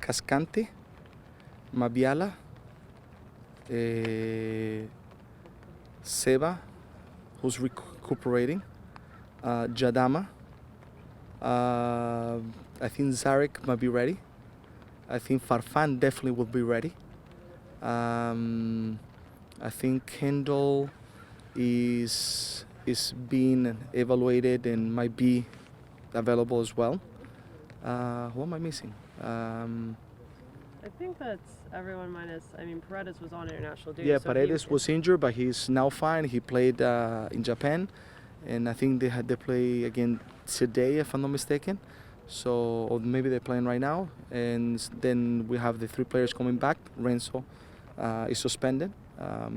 Cascante, Mabiala, Seba, who's recuperating, Jadama. I think Zarek might be ready. I think Farfan definitely will be ready. I think Kendall is being evaluated and might be available as well. Who am I missing? I think that's everyone minus, Paredes was on international duty. Yeah, so Paredes was injured, but he's now fine. He played in Japan, and I think they play again today, if I'm not mistaken. So, or maybe they're playing right now. And then we have the 3 players coming back. Renzo is suspended.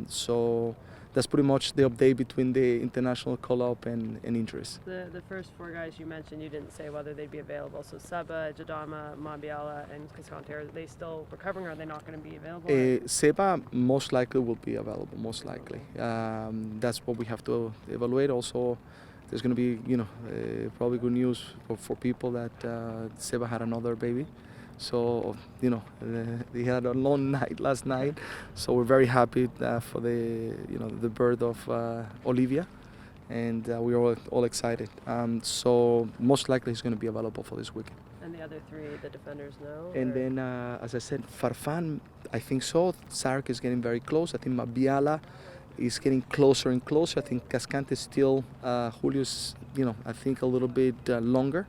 So that's pretty much the update between the international call-up and injuries. The first 4 guys you mentioned, you didn't say whether they'd be available. So Seba, Jadama, Mabiala, and Cascante, are they still recovering, or are they not going to be available? Seba most likely will be available, most likely. That's what we have to evaluate. Also, there's going to be, probably good news for people that Seba had another baby. So, he had a long night last night. So we're very happy for the birth of Olivia, and we are all excited. So most likely he's going to be available for this weekend. And the other 3, the defenders, no? And then, as I said, Farfan, I think so. Zarek is getting very close. I think Mabiala is getting closer and closer. I think Cascante is still, Julio's, I think a little bit longer.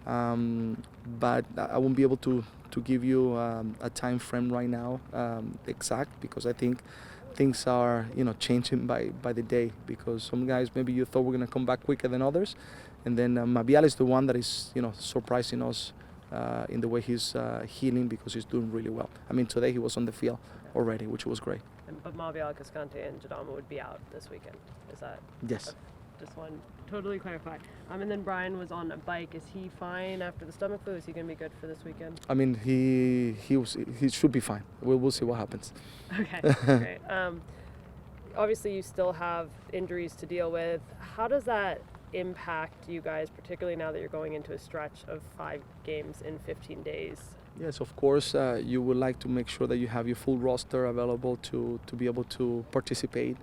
But I won't be able to give you a time frame right now exact, because I think things are changing by the day, because some guys maybe you thought were going to come back quicker than others, and then Mabiala is the one that is surprising us in the way he's healing, because he's doing really well. Today he was on the field already, which was great. But Mabiala, Cascante, and Jadama would be out this weekend. Is that? Yes. Just want to totally clarify. And then Brian was on a bike. Is he fine after the stomach flu? Is he going to be good for this weekend? He should be fine. We'll see what happens. Okay, great. Obviously, you still have injuries to deal with. How does that impact you guys, particularly now that you're going into a stretch of 5 games in 15 days? Yes, of course. You would like to make sure that you have your full roster available to be able to participate,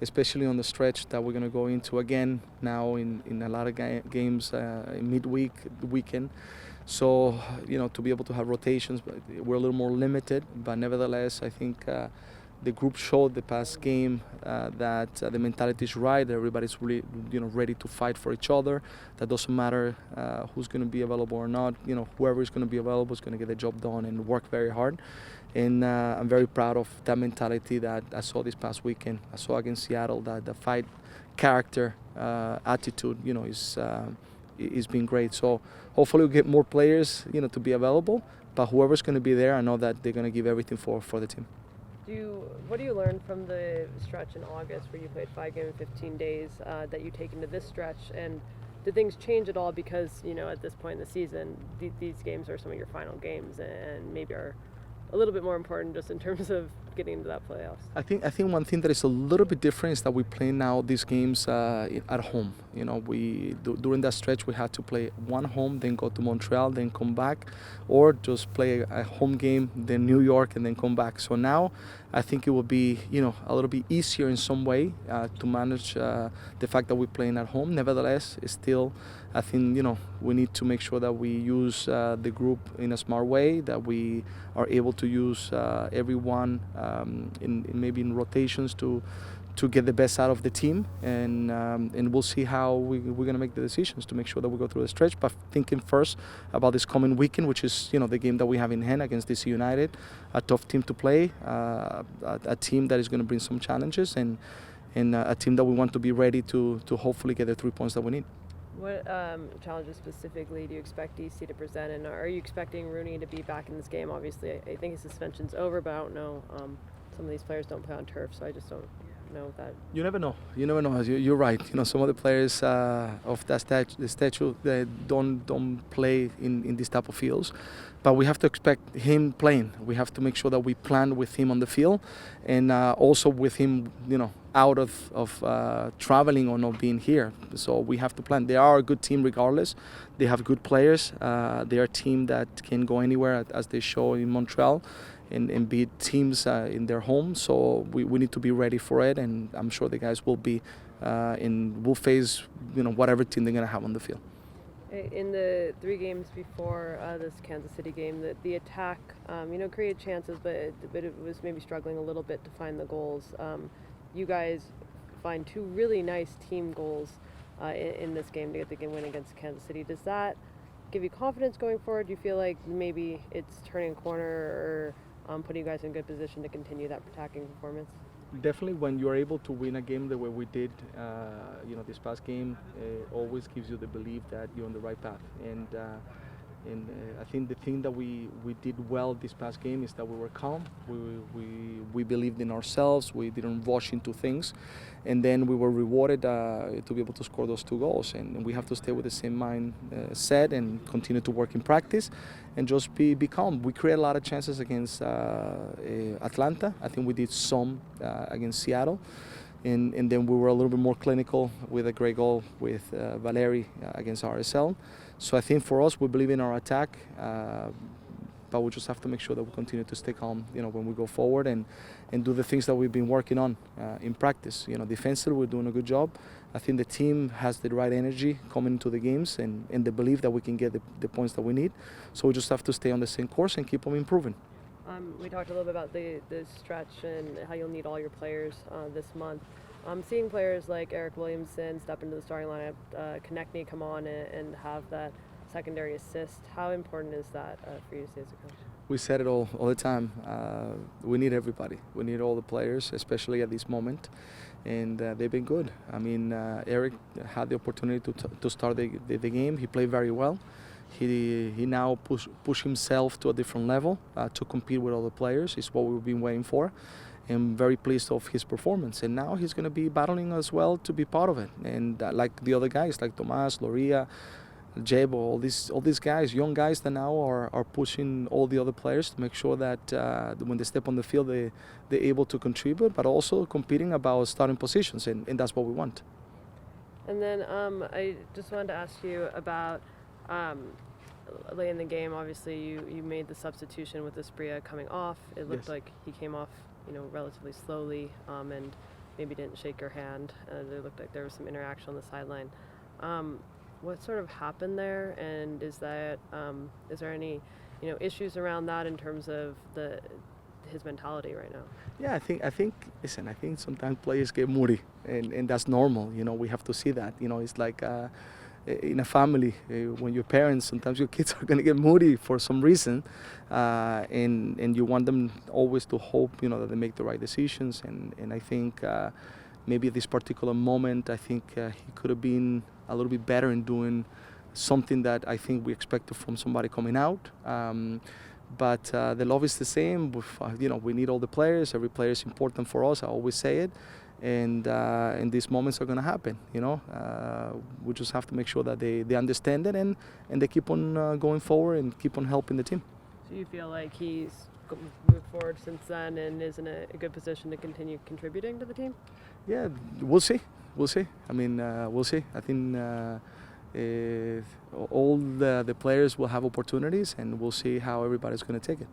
especially on the stretch that we're going to go into again now in a lot of games in midweek, weekend. So, to be able to have rotations, we're a little more limited, but nevertheless, I think the group showed the past game that the mentality is right. Everybody's really, ready to fight for each other. That doesn't matter who's going to be available or not. Whoever is going to be available is going to get the job done and work very hard. And I'm very proud of that mentality that I saw this past weekend. I saw against Seattle that the fight character, attitude, is being great. So hopefully we'll get more players, to be available. But whoever's going to be there, I know that they're going to give everything for the team. What do you learn from the stretch in August where you played 5 games in 15 days that you take into this stretch? And did things change at all because, at this point in the season, these games are some of your final games and maybe are a little bit more important just in terms of getting into that playoffs? I think one thing that is a little bit different is that we play now these games at home. During that stretch we had to play one home, then go to Montreal, then come back, or just play a home game, then New York, and then come back. So now I think it will be a little bit easier in some way to manage the fact that we're playing at home. Nevertheless, it's still, I think we need to make sure that we use the group in a smart way, that we are able to use everyone maybe in rotations to get the best out of the team, and we'll see how we're going to make the decisions to make sure that we go through the stretch. But thinking first about this coming weekend, which is the game that we have in hand against DC United, a tough team to play, a team that is going to bring some challenges, and a team that we want to be ready to hopefully get the 3 points that we need. What challenges specifically do you expect DC to present, and are you expecting Rooney to be back in this game? Obviously, I think his suspension's over, but I don't know. Some of these players don't play on turf, so I just don't know that. You never know. You're right. Some of the players of that statue they don't play in this type of fields, but we have to expect him playing. We have to make sure that we plan with him on the field, and also with him, out of traveling or not being here. So we have to plan. They are a good team regardless. They have good players. They are a team that can go anywhere as they show in Montreal and beat teams in their home. So we need to be ready for it, and I'm sure the guys will be will face whatever team they're going to have on the field. In the 3 games before this Kansas City game, the attack, created chances, but it was maybe struggling a little bit to find the goals. You guys find 2 really nice team goals in this game to get the game win against Kansas City. Does that give you confidence going forward? Do you feel like maybe it's turning a corner or putting you guys in good position to continue that attacking performance? Definitely, when you're able to win a game the way we did, this past game, always gives you the belief that you're on the right path. And I think the thing that we did well this past game is that we were calm. We believed in ourselves. We didn't rush into things, and then we were rewarded to be able to score those 2 goals. And we have to stay with the same mindset and continue to work in practice, and just be calm. We create a lot of chances against Atlanta. I think we did some against Seattle. And then we were a little bit more clinical with a great goal with Valeri against RSL. So I think for us, we believe in our attack, but we just have to make sure that we continue to stay calm, when we go forward and do the things that we've been working on in practice. Defensively, we're doing a good job. I think the team has the right energy coming into the games and the belief that we can get the points that we need. So we just have to stay on the same course and keep on improving. We talked a little bit about the stretch and how you'll need all your players this month. Seeing players like Eric Williamson step into the starting lineup, Konechny come on and have that secondary assist, how important is that for you to see as a coach? We said it all the time. We need everybody. We need all the players, especially at this moment. And they've been good. I mean, Eric had the opportunity to start the game. He played very well. He now push himself to a different level to compete with other players. It's what we've been waiting for. I'm very pleased of his performance, and now he's going to be battling as well to be part of it. And like the other guys, like Tomas, Loria, Jebo, all these guys, young guys that now are pushing all the other players to make sure that when they step on the field, they're able to contribute, but also competing about starting positions, and that's what we want. And then I just wanted to ask you about late in the game. Obviously, you made the substitution with Esprilla coming off. It looked like he came off relatively slowly and maybe didn't shake your hand. It looked like there was some interaction on the sideline. What sort of happened there, and is there any issues around that in terms of his mentality right now? Yeah, I think listen, I think sometimes players get moody, and that's normal. We have to see that. It's like in a family, when your parents, sometimes your kids are going to get moody for some reason, and you want them always to hope that they make the right decisions. And I think maybe at this particular moment, I think he could have been a little bit better in doing something that I think we expected from somebody coming out. But the love is the same. We need all the players. Every player is important for us. I always say it. And these moments are going to happen. We just have to make sure that they understand it and they keep on going forward and keep on helping the team. So you feel like he's moved forward since then and is in a good position to continue contributing to the team? Yeah, we'll see. I mean, we'll see. I think all the players will have opportunities, and we'll see how everybody's going to take it.